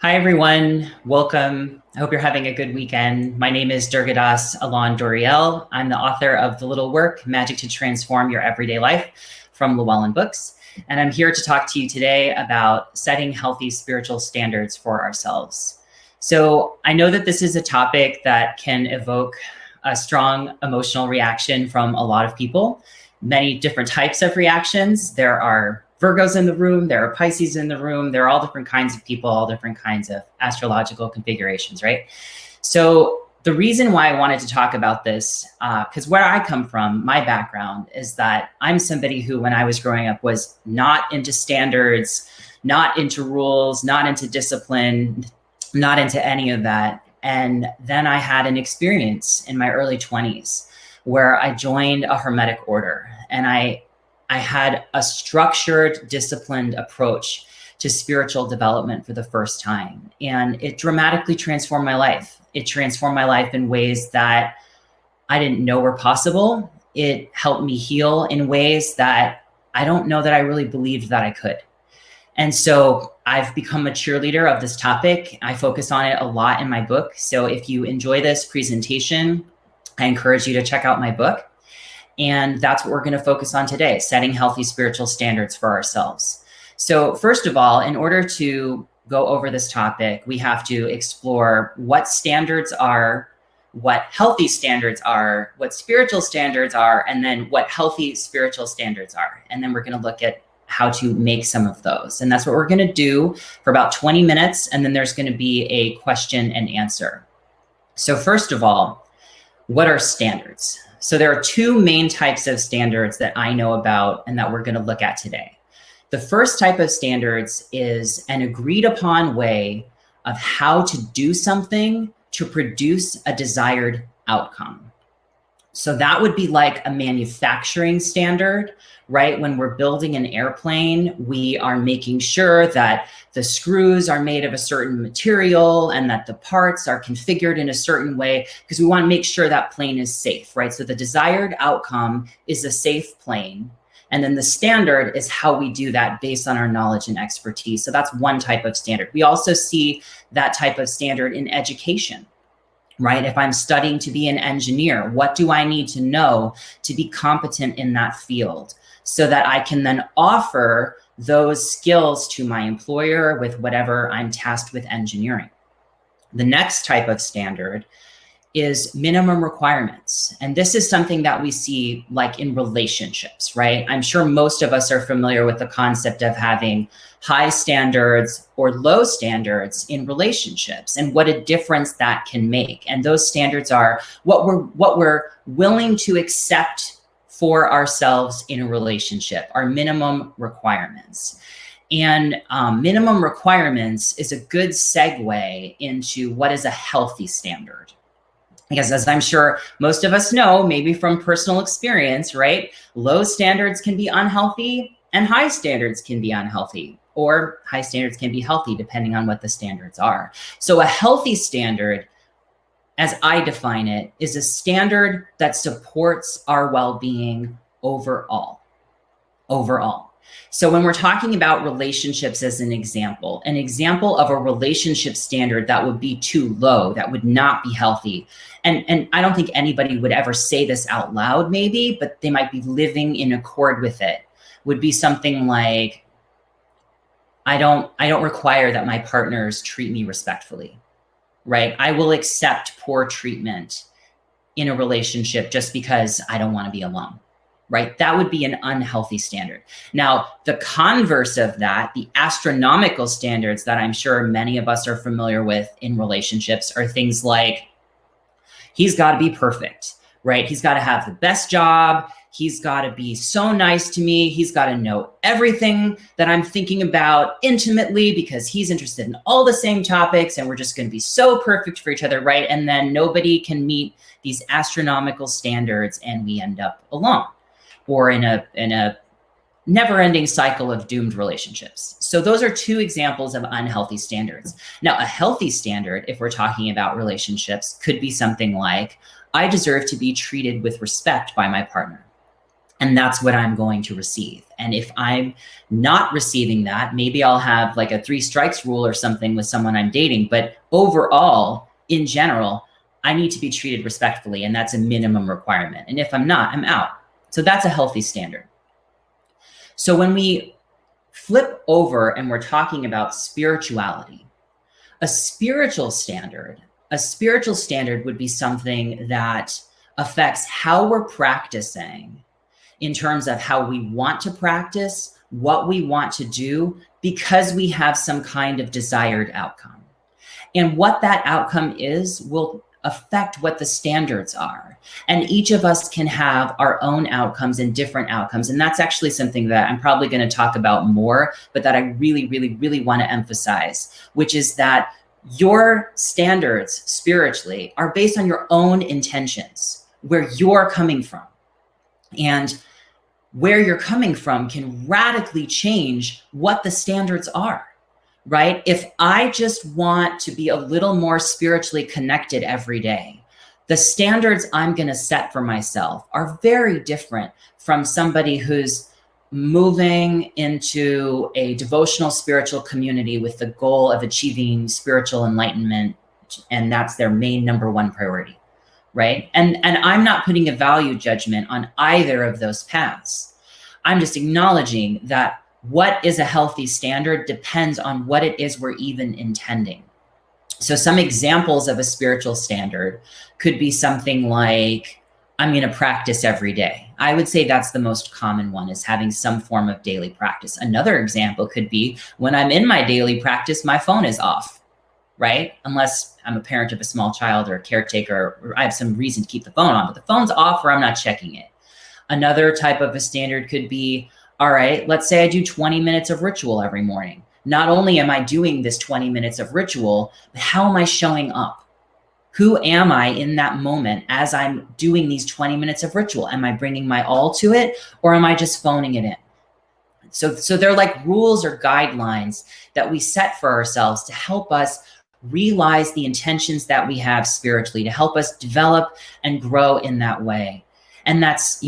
Hi, everyone. Welcome. I hope you're having a good weekend. My name is Durgadas Allon Duriel. I'm the author of the little work, Magic to Transform Your Everyday Life from Llewellyn Books. And I'm here to talk to you today about setting healthy spiritual standards for ourselves. So I know that this is a topic that can evoke a strong emotional reaction from a lot of people, many different types of reactions. There are Virgos in the room, there are Pisces in the room, there are all different kinds of people, all different kinds of astrological configurations, right? So the reason why I wanted to talk about this, because where I come from, my background is that I'm somebody who, when I was growing up, was not into standards, not into rules, not into discipline, not into any of that. And then I had an experience in my early 20s where I joined a Hermetic order, and I had a structured, disciplined approach to spiritual development for the first time. And it dramatically transformed my life. It transformed my life in ways that I didn't know were possible. It helped me heal in ways that I don't know that I really believed that I could. And so I've become a cheerleader of this topic. I focus on it a lot in my book. So if you enjoy this presentation, I encourage you to check out my book. And that's what we're going to focus on today, setting healthy spiritual standards for ourselves. So first of all, in order to go over this topic, we have to explore what standards are, what healthy standards are, what spiritual standards are, and then what healthy spiritual standards are. And then we're going to look at how to make some of those. And that's what we're going to do for about 20 minutes. And then there's going to be a question and answer. So first of all, what are standards? So there are two main types of standards that I know about and that we're going to look at today. The first type of standards is an agreed upon way of how to do something to produce a desired outcome. So that would be like a manufacturing standard, right? When we're building an airplane, we are making sure that the screws are made of a certain material and that the parts are configured in a certain way because we want to make sure that plane is safe, right? So the desired outcome is a safe plane. And then the standard is how we do that based on our knowledge and expertise. So that's one type of standard. We also see that type of standard in education. Right? If I'm studying to be an engineer, what do I need to know to be competent in that field so that I can then offer those skills to my employer with whatever I'm tasked with engineering? The next type of standard is minimum requirements. And this is something that we see like in relationships, right? I'm sure most of us are familiar with the concept of having high standards or low standards in relationships and what a difference that can make. And those standards are what we're willing to accept for ourselves in a relationship, our minimum requirements. And minimum requirements is a good segue into what is a healthy standard. Because as I'm sure most of us know, maybe from personal experience, right? Low standards can be unhealthy and high standards can be unhealthy, or high standards can be healthy depending on what the standards are. So a healthy standard, as I define it, is a standard that supports our well-being overall. So when we're talking about relationships as an example of a relationship standard that would be too low, that would not be healthy. And I don't think anybody would ever say this out loud maybe, but they might be living in accord with it, would be something like, I don't require that my partners treat me respectfully, right? I will accept poor treatment in a relationship just because I don't want to be alone. Right? That would be an unhealthy standard. Now, the converse of that, the astronomical standards that I'm sure many of us are familiar with in relationships are things like, he's got to be perfect, right? He's got to have the best job. He's got to be so nice to me. He's got to know everything that I'm thinking about intimately because he's interested in all the same topics and we're just going to be so perfect for each other, right? And then nobody can meet these astronomical standards and we end up alone, or in a never-ending cycle of doomed relationships. So those are two examples of unhealthy standards. Now, a healthy standard, if we're talking about relationships, could be something like, I deserve to be treated with respect by my partner. And that's what I'm going to receive. And if I'm not receiving that, maybe I'll have like a 3 strikes rule or something with someone I'm dating. But overall, in general, I need to be treated respectfully, and that's a minimum requirement. And if I'm not, I'm out. So that's a healthy standard. So when we flip over and we're talking about spirituality, a spiritual standard would be something that affects how we're practicing in terms of how we want to practice, what we want to do, because we have some kind of desired outcome. And what that outcome is will affect what the standards are. And each of us can have our own outcomes and different outcomes. And that's actually something that I'm probably going to talk about more, but that I really, really, really want to emphasize, which is that your standards spiritually are based on your own intentions, where you're coming from. And where you're coming from can radically change what the standards are, right? If I just want to be a little more spiritually connected every day, the standards I'm going to set for myself are very different from somebody who's moving into a devotional spiritual community with the goal of achieving spiritual enlightenment, and that's their main number one priority. Right? And I'm not putting a value judgment on either of those paths. I'm just acknowledging that what is a healthy standard depends on what it is we're even intending. So some examples of a spiritual standard could be something like, I'm going to practice every day. I would say that's the most common one, is having some form of daily practice. Another example could be, when I'm in my daily practice, my phone is off. Right? Unless I'm a parent of a small child or a caretaker, or I have some reason to keep the phone on, but the phone's off or I'm not checking it. Another type of a standard could be, all right, let's say I do 20 minutes of ritual every morning. Not only am I doing this 20 minutes of ritual, but how am I showing up? Who am I in that moment as I'm doing these 20 minutes of ritual? Am I bringing my all to it, or am I just phoning it in? So they're like rules or guidelines that we set for ourselves to help us realize the intentions that we have spiritually, to help us develop and grow in that way. And that's,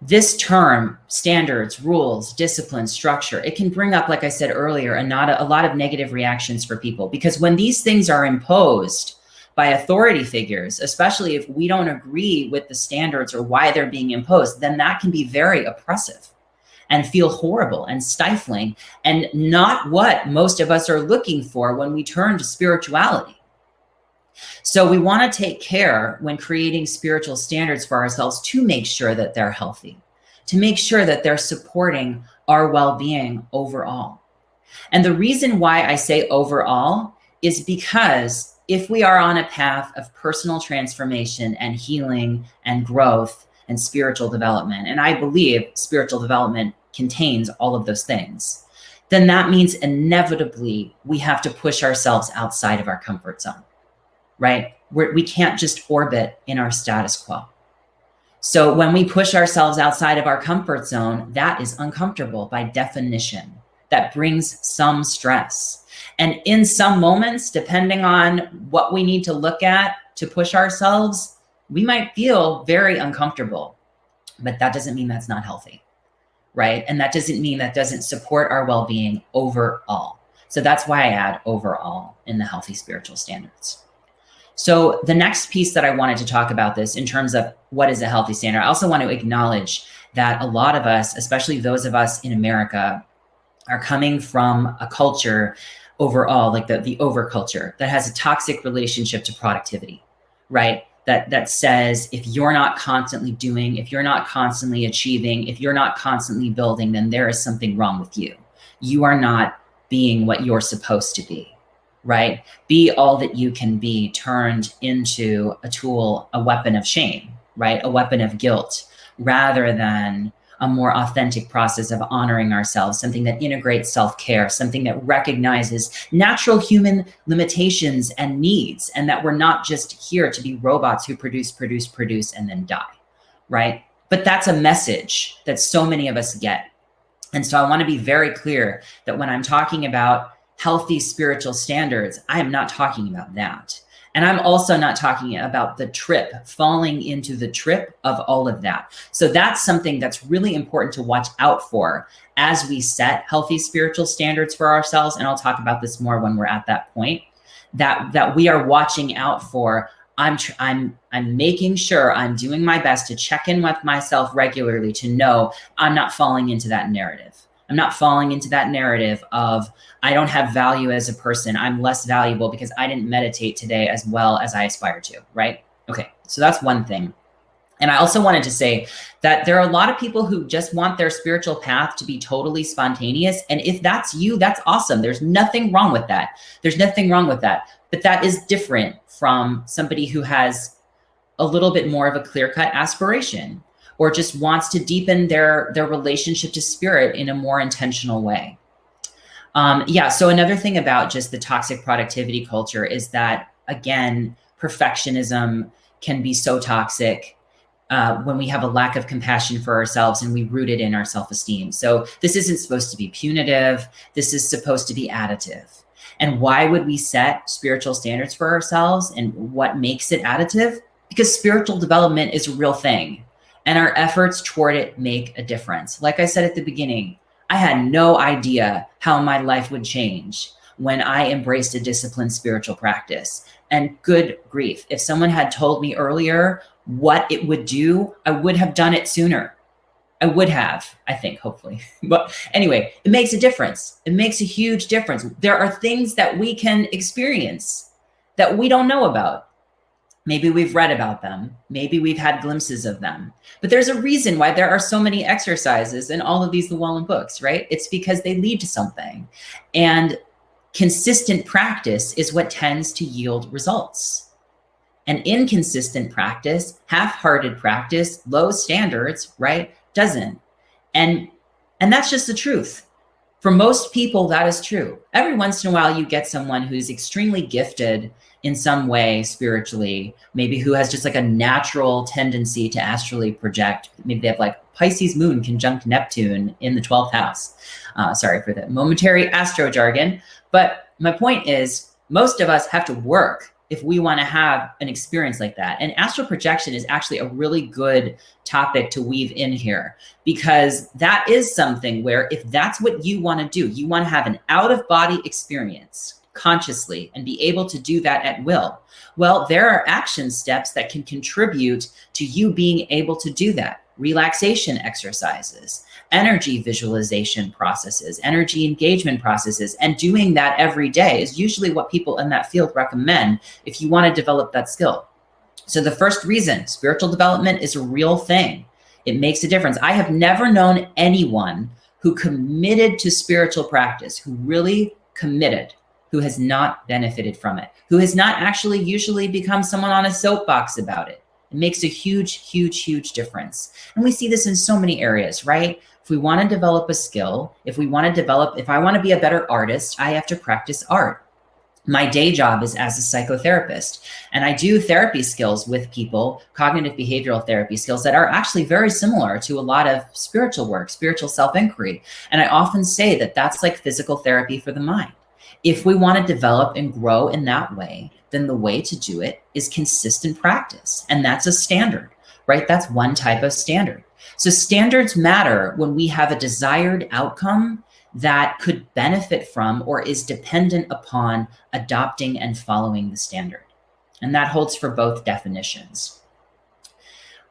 this term, standards, rules, discipline, structure, it can bring up, like I said earlier, a lot of negative reactions for people, because when these things are imposed by authority figures, especially if we don't agree with the standards or why they're being imposed, then that can be very oppressive and feel horrible and stifling, and not what most of us are looking for when we turn to spirituality. So we want to take care when creating spiritual standards for ourselves to make sure that they're healthy, to make sure that they're supporting our well-being overall. And the reason why I say overall is because if we are on a path of personal transformation and healing and growth and spiritual development, and I believe spiritual development contains all of those things, then that means inevitably we have to push ourselves outside of our comfort zone, right? We can't just orbit in our status quo. So when we push ourselves outside of our comfort zone, that is uncomfortable by definition. That brings some stress. And in some moments, depending on what we need to look at to push ourselves, we might feel very uncomfortable, but that doesn't mean that's not healthy. Right? And that doesn't mean that doesn't support our well-being overall. So that's why I add overall in the healthy spiritual standards. So the next piece that I wanted to talk about this in terms of what is a healthy standard, I also want to acknowledge that a lot of us, especially those of us in America, are coming from a culture overall, like the overculture, that has a toxic relationship to productivity, right? That says, if you're not constantly doing, if you're not constantly achieving, if you're not constantly building, then there is something wrong with you. You are not being what you're supposed to be, right? Be all that you can be turned into a tool, a weapon of shame, right? A weapon of guilt, rather than a more authentic process of honoring ourselves, something that integrates self-care, something that recognizes natural human limitations and needs, and that we're not just here to be robots who produce, and then die, right? But that's a message that so many of us get. And so I want to be very clear that when I'm talking about healthy spiritual standards, I am not talking about that. And I'm also not talking about the trip, falling into the trip of all of that. So that's something that's really important to watch out for as we set healthy spiritual standards for ourselves. And I'll talk about this more when we're at that point, that we are watching out for. I'm making sure I'm doing my best to check in with myself regularly to know I'm not falling into that narrative. I'm not falling into that narrative of I don't have value as a person. I'm less valuable because I didn't meditate today as well as I aspire to, right? Okay, so that's one thing. And I also wanted to say that there are a lot of people who just want their spiritual path to be totally spontaneous. And if that's you, that's awesome. There's nothing wrong with that. There's nothing wrong with that. But that is different from somebody who has a little bit more of a clear-cut aspiration or just wants to deepen their relationship to spirit in a more intentional way. So another thing about just the toxic productivity culture is that, again, perfectionism can be so toxic when we have a lack of compassion for ourselves and we root it in our self-esteem. So this isn't supposed to be punitive. This is supposed to be additive. And why would we set spiritual standards for ourselves and what makes it additive? Because spiritual development is a real thing and our efforts toward it make a difference. Like I said at the beginning, I had no idea how my life would change when I embraced a disciplined spiritual practice. And good grief, if someone had told me earlier what it would do, I would have done it sooner. I would have, I think, hopefully. But anyway, it makes a difference. It makes a huge difference. There are things that we can experience that we don't know about. Maybe we've read about them. Maybe we've had glimpses of them. But there's a reason why there are so many exercises in all of these Llewellyn books, right? It's because they lead to something. And consistent practice is what tends to yield results. And inconsistent practice, half-hearted practice, low standards, right, doesn't. And that's just the truth. For most people, that is true. Every once in a while, you get someone who's extremely gifted in some way spiritually, maybe who has just like a natural tendency to astrally project. Maybe they have like Pisces moon conjunct Neptune in the 12th house. Sorry for the momentary astro jargon. But my point is, most of us have to work if we want to have an experience like that. And astral projection is actually a really good topic to weave in here, because that is something where if that's what you want to do, you want to have an out-of-body experience consciously and be able to do that at will. Well, there are action steps that can contribute to you being able to do that. Relaxation exercises, energy visualization processes, energy engagement processes, and doing that every day is usually what people in that field recommend if you want to develop that skill. So the first reason, spiritual development is a real thing. It makes a difference. I have never known anyone who committed to spiritual practice, who really committed, who has not benefited from it, who has not actually usually become someone on a soapbox about it. It makes a huge, huge, huge difference. And we see this in so many areas, right? If we want to develop a skill, if I want to be a better artist, I have to practice art. My day job is as a psychotherapist, and I do therapy skills with people, cognitive behavioral therapy skills that are actually very similar to a lot of spiritual work, spiritual self-inquiry. And I often say that that's like physical therapy for the mind. If we want to develop and grow in that way, then the way to do it is consistent practice. And that's a standard, right? That's one type of standard. So standards matter when we have a desired outcome that could benefit from or is dependent upon adopting and following the standard. And that holds for both definitions.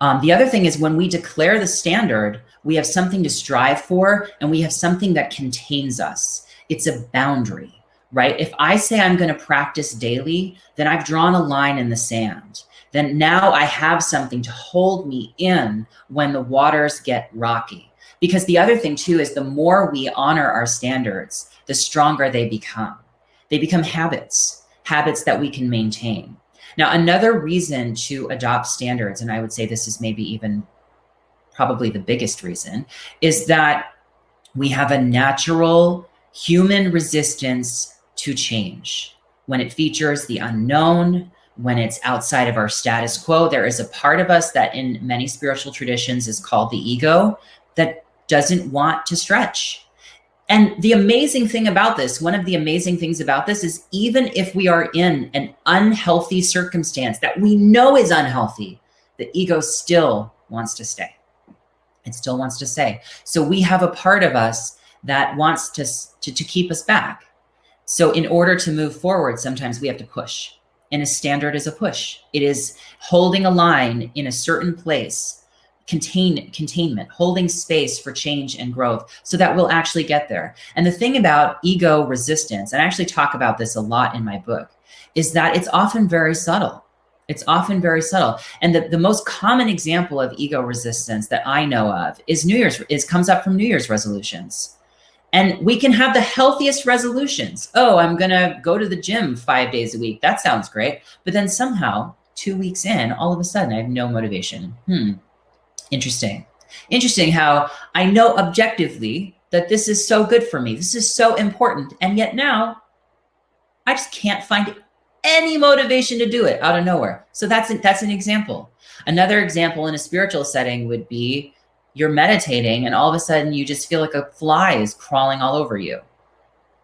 The other thing is when we declare the standard, we have something to strive for and we have something that contains us. It's a boundary. Right? If I say I'm going to practice daily, then I've drawn a line in the sand. Then now I have something to hold me in when the waters get rocky. Because the other thing too is the more we honor our standards, the stronger they become. They become habits that we can maintain. Now, another reason to adopt standards, and I would say this is maybe even probably the biggest reason, is that we have a natural human resistance to change. When it features the unknown, when it's outside of our status quo, there is a part of us that in many spiritual traditions is called the ego that doesn't want to stretch. And the amazing thing about this, one of the amazing things about this is even if we are in an unhealthy circumstance that we know is unhealthy, the ego still wants to stay. It still wants to stay. So we have a part of us that wants to keep us back. So in order to move forward, sometimes we have to push. And a standard is a push. It is holding a line in a certain place, containment, holding space for change and growth so that we'll actually get there. And the thing about ego resistance, and I actually talk about this a lot in my book, is that it's often very subtle. It's often very subtle. And the most common example of ego resistance that I know of is comes up from New Year's resolutions. And we can have the healthiest resolutions. Oh, I'm going to go to the gym 5 days a week. That sounds great. But then somehow 2 weeks in, all of a sudden I have no motivation. Interesting. Interesting how I know objectively that this is so good for me. This is so important. And yet now I just can't find any motivation to do it out of nowhere. So that's an example. Another example in a spiritual setting would be you're meditating and all of a sudden you just feel like a fly is crawling all over you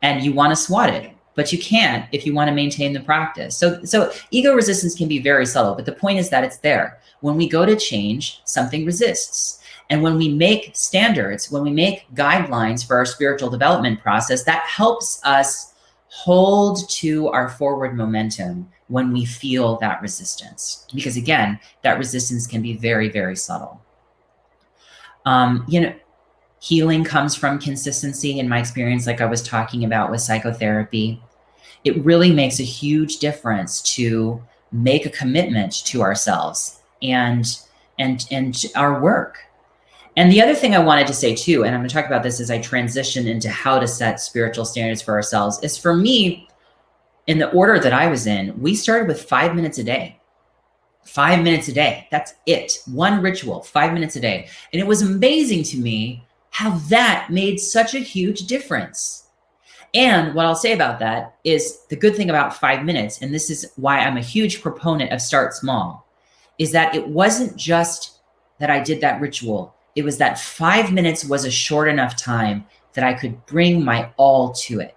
and you want to swat it, but you can't if you want to maintain the practice. So ego resistance can be very subtle, but the point is that it's there. When we go to change, something resists. And when we make standards, when we make guidelines for our spiritual development process, that helps us hold to our forward momentum when we feel that resistance. Because again, that resistance can be very, very subtle. Healing comes from consistency in my experience, like I was talking about with psychotherapy. It really makes a huge difference to make a commitment to ourselves and our work. And the other thing I wanted to say too, and I'm going to talk about this as I transition into how to set spiritual standards for ourselves, is for me, in the order that I was in, we started with 5 minutes a day. 5 minutes a day. That's it. One ritual, 5 minutes a day. And it was amazing to me how that made such a huge difference. And what I'll say about that is the good thing about 5 minutes, and this is why I'm a huge proponent of start small, is that it wasn't just that I did that ritual. It was that 5 minutes was a short enough time that I could bring my all to it,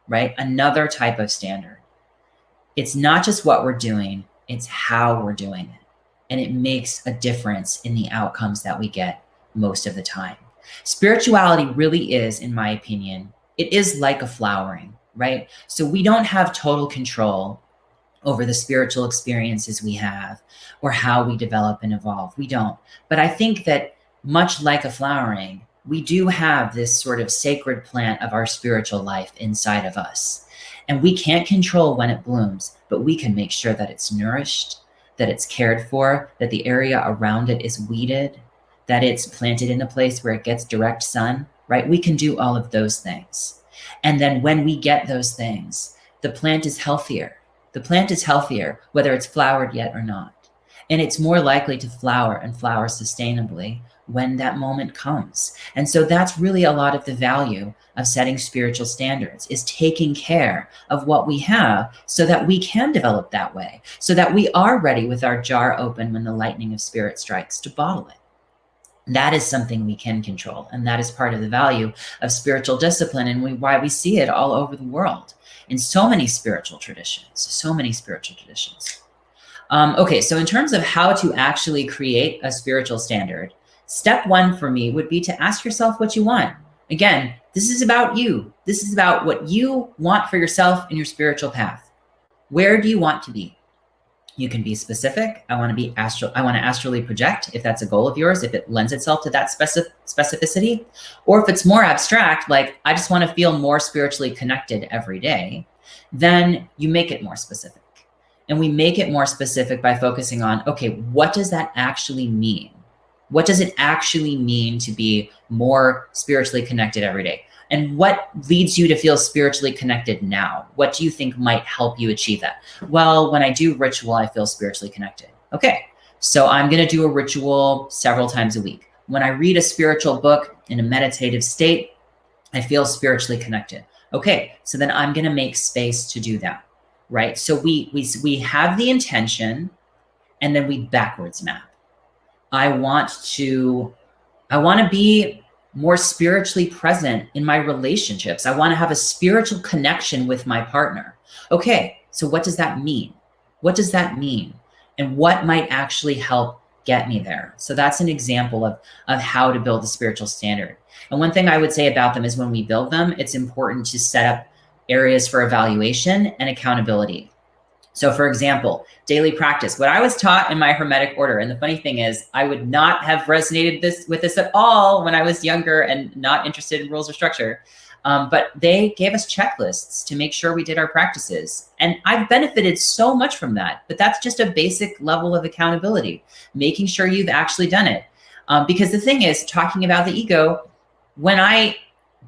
right? Another type of standard. It's not just what we're doing, it's how we're doing it. And it makes a difference in the outcomes that we get most of the time. Spirituality really is, in my opinion, it is like a flowering, right? So we don't have total control over the spiritual experiences we have or how we develop and evolve. We don't. But I think that much like a flowering, we do have this sort of sacred plant of our spiritual life inside of us. And we can't control when it blooms, but we can make sure that it's nourished, that it's cared for, that the area around it is weeded, that it's planted in a place where it gets direct sun, right? We can do all of those things. And then when we get those things, the plant is healthier. The plant is healthier, whether it's flowered yet or not. And it's more likely to flower and flower sustainably when that moment comes. And so that's really a lot of the value of setting spiritual standards, is taking care of what we have so that we can develop that way, so that we are ready with our jar open when the lightning of spirit strikes to bottle it. That is something we can control. And that is part of the value of spiritual discipline and why we see it all over the world in so many spiritual traditions, Okay, so in terms of how to actually create a spiritual standard, step one for me would be to ask yourself what you want. Again, this is about you. This is about what you want for yourself in your spiritual path. Where do you want to be? You can be specific. I want to astrally project if that's a goal of yours, if it lends itself to that specificity. Or if it's more abstract, like I just want to feel more spiritually connected every day, then you make it more specific. And we make it more specific by focusing on, okay, what does that actually mean? What does it actually mean to be more spiritually connected every day? And what leads you to feel spiritually connected now? What do you think might help you achieve that? Well, when I do ritual, I feel spiritually connected. Okay, so I'm going to do a ritual several times a week. When I read a spiritual book in a meditative state, I feel spiritually connected. Okay, so then I'm going to make space to do that, right? So we have the intention, and then we backwards map. I want to be more spiritually present in my relationships. I want to have a spiritual connection with my partner. Okay, so what does that mean? What does that mean? And what might actually help get me there? So that's an example of how to build a spiritual standard. And one thing I would say about them is when we build them, it's important to set up areas for evaluation and accountability. So for example, daily practice, what I was taught in my Hermetic order, and the funny thing is I would not have resonated with this at all when I was younger and not interested in rules or structure. But they gave us checklists to make sure we did our practices. And I've benefited so much from that, but that's just a basic level of accountability, making sure you've actually done it. Because the thing is, talking about the ego, when I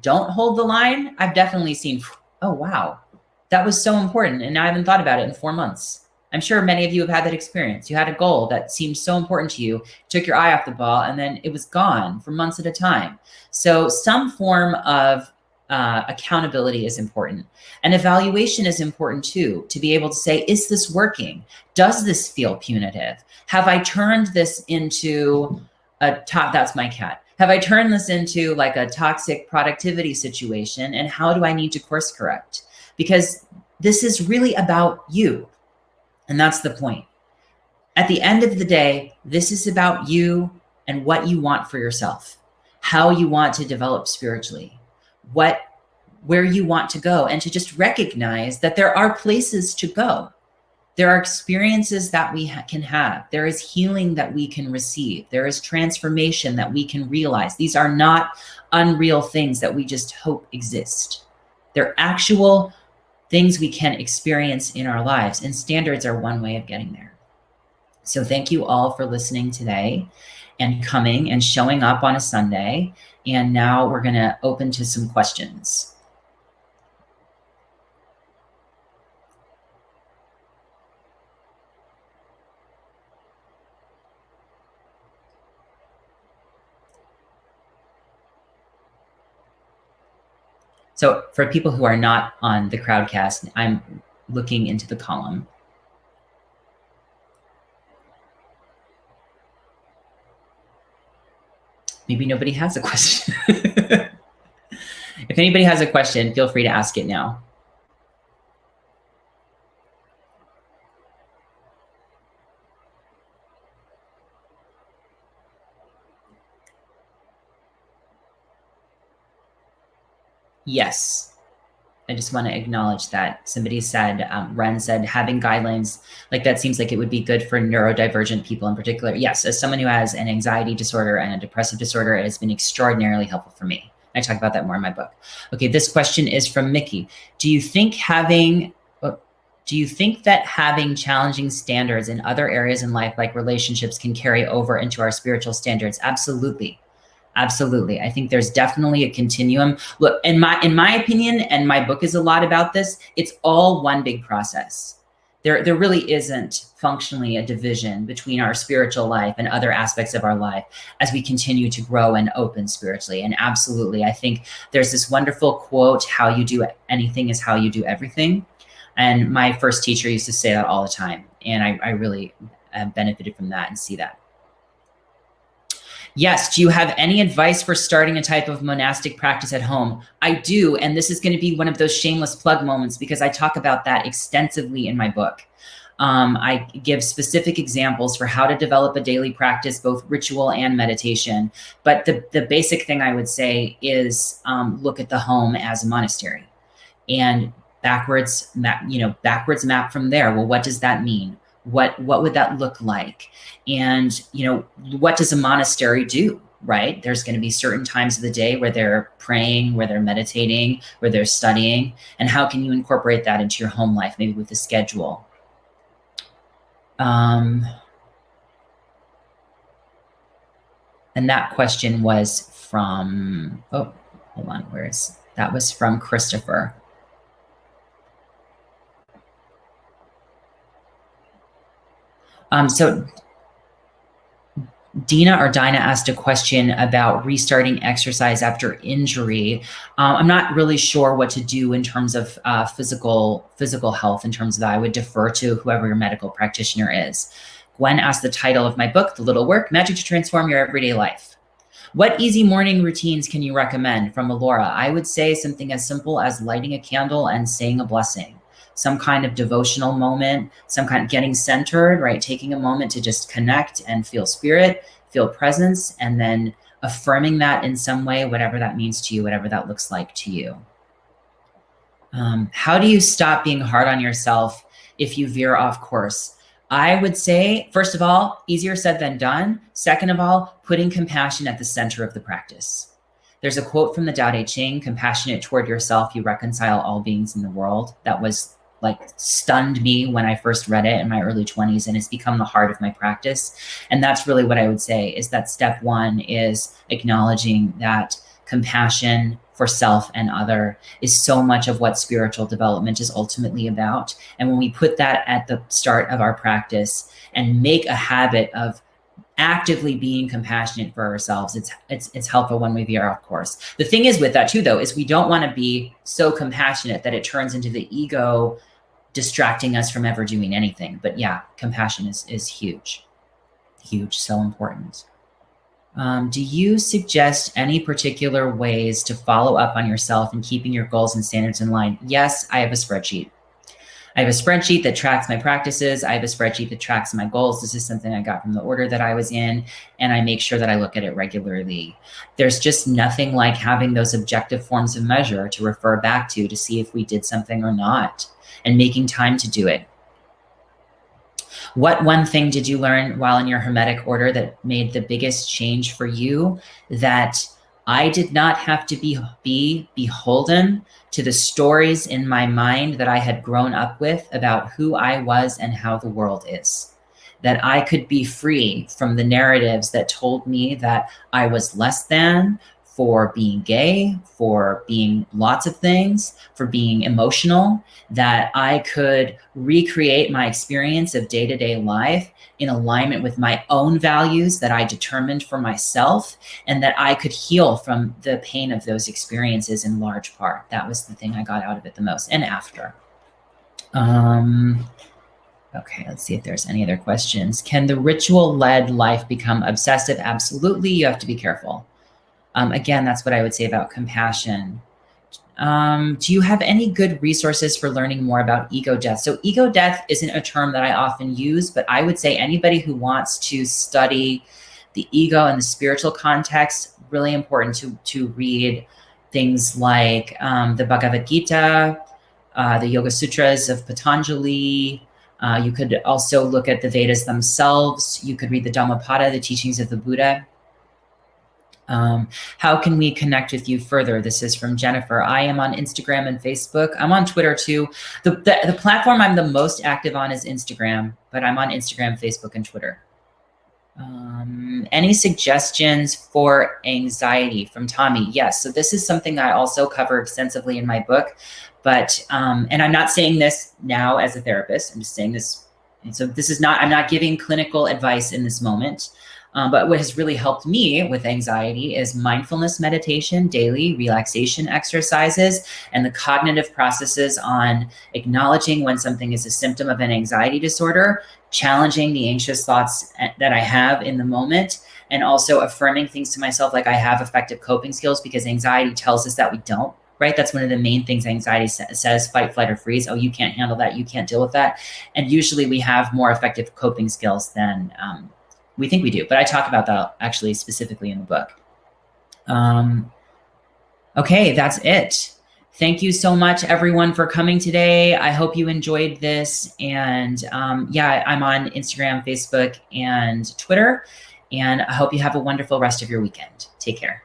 don't hold the line, I've definitely seen, oh, wow, that was so important. And I haven't thought about it in 4 months. I'm sure many of you have had that experience. You had a goal that seemed so important to you, took your eye off the ball, and then it was gone for months at a time. So some form of accountability is important. And evaluation is important too, to be able to say, is this working? Does this feel punitive? Have I turned this into that's my cat. Have I turned this into like a toxic productivity situation? And how do I need to course correct? Because this is really about you. And that's the point. At the end of the day, this is about you and what you want for yourself, how you want to develop spiritually, where you want to go, and to just recognize that there are places to go. There are experiences that we can have. There is healing that we can receive. There is transformation that we can realize. These are not unreal things that we just hope exist. They're actual things we can experience in our lives, and standards are one way of getting there. So thank you all for listening today and coming and showing up on a Sunday. And now we're going to open to some questions. So for people who are not on the Crowdcast, I'm looking into the column. Maybe nobody has a question. If anybody has a question, feel free to ask it now. Yes. I just want to acknowledge that somebody said, Ren said, having guidelines like that seems like it would be good for neurodivergent people in particular. Yes, as someone who has an anxiety disorder and a depressive disorder, it has been extraordinarily helpful for me. I talk about that more in my book. Okay, this question is from Mickey. Do you think that having challenging standards in other areas in life, like relationships, can carry over into our spiritual standards? Absolutely. Absolutely. I think there's definitely a continuum. Look, in my opinion, and my book is a lot about this, it's all one big process. There really isn't functionally a division between our spiritual life and other aspects of our life as we continue to grow and open spiritually. And absolutely, I think there's this wonderful quote, how you do anything is how you do everything. And my first teacher used to say that all the time. And I really benefited from that and see that. Yes, do you have any advice for starting a type of monastic practice at home? I do, and this is going to be one of those shameless plug moments because I talk about that extensively in my book. I give specific examples for how to develop a daily practice, both ritual and meditation. But the basic thing I would say is look at the home as a monastery, and backwards map from there. Well, what does that mean? What would that look like? And, what does a monastery do, right? There's going to be certain times of the day where they're praying, where they're meditating, where they're studying. And how can you incorporate that into your home life, maybe with a schedule? And that question was from, oh, hold on, that was from Christopher. So Dina asked a question about restarting exercise after injury. I'm not really sure what to do in terms of physical health. In terms of that, I would defer to whoever your medical practitioner is. Gwen asked the title of my book, The Little Work, Magic to Transform Your Everyday Life. What easy morning routines can you recommend from Alora? I would say something as simple as lighting a candle and saying a blessing, some kind of devotional moment, some kind of getting centered, right? Taking a moment to just connect and feel spirit, feel presence, and then affirming that in some way, whatever that means to you, whatever that looks like to you. How do you stop being hard on yourself if you veer off course? I would say, first of all, easier said than done. Second of all, putting compassion at the center of the practice. There's a quote from the Tao Te Ching, compassionate toward yourself, you reconcile all beings in the world. That was like stunned me when I first read it in my early 20s, and it's become the heart of my practice. And that's really what I would say is that step one is acknowledging that compassion for self and other is so much of what spiritual development is ultimately about. And when we put that at the start of our practice and make a habit of actively being compassionate for ourselves, it's helpful when we veer off course. The thing is with that too, though, is we don't want to be so compassionate that it turns into the ego distracting us from ever doing anything. But yeah, compassion is huge, so important. Do you suggest any particular ways to follow up on yourself and keeping your goals and standards in line? Yes, I have a spreadsheet. I have a spreadsheet that tracks my practices. I have a spreadsheet that tracks my goals. This is something I got from the order that I was in, and I make sure that I look at it regularly. There's just nothing like having those objective forms of measure to refer back to see if we did something or not, and making time to do it. What one thing did you learn while in your Hermetic order that made the biggest change for you? That I did not have to be beholden to the stories in my mind that I had grown up with about who I was and how the world is. That I could be free from the narratives that told me that I was less than, for being gay, for being lots of things, for being emotional, that I could recreate my experience of day-to-day life in alignment with my own values that I determined for myself, and that I could heal from the pain of those experiences in large part. That was the thing I got out of it the most, and after. Okay, let's see if there's any other questions. Can the ritual-led life become obsessive? Absolutely, you have to be careful. Again, that's what I would say about compassion. Do you have any good resources for learning more about ego death? So ego death isn't a term that I often use, but I would say anybody who wants to study the ego in the spiritual context, really important to read things like the Bhagavad Gita, the Yoga Sutras of Patanjali. You could also look at the Vedas themselves. You could read the Dhammapada, the teachings of the Buddha. How can we connect with you further? This is from Jennifer. I am on Instagram and Facebook. I'm on Twitter too. The platform I'm the most active on is Instagram, but I'm on Instagram, Facebook, and Twitter. Any suggestions for anxiety from Tommy? Yes. So this is something I also cover extensively in my book, but, and I'm not saying this now as a therapist, I'm just saying this. And so this is not, I'm not giving clinical advice in this moment. But what has really helped me with anxiety is mindfulness meditation, daily relaxation exercises, and the cognitive processes on acknowledging when something is a symptom of an anxiety disorder, challenging the anxious thoughts that I have in the moment, and also affirming things to myself like I have effective coping skills, because anxiety tells us that we don't. Right? That's one of the main things anxiety says, fight, flight, or freeze. Oh, you can't handle that. You can't deal with that. And usually we have more effective coping skills than we think we do, but I talk about that actually specifically in the book. Okay, that's it. Thank you so much, everyone, for coming today. I hope you enjoyed this. And yeah, I'm on Instagram, Facebook, and Twitter. And I hope you have a wonderful rest of your weekend. Take care.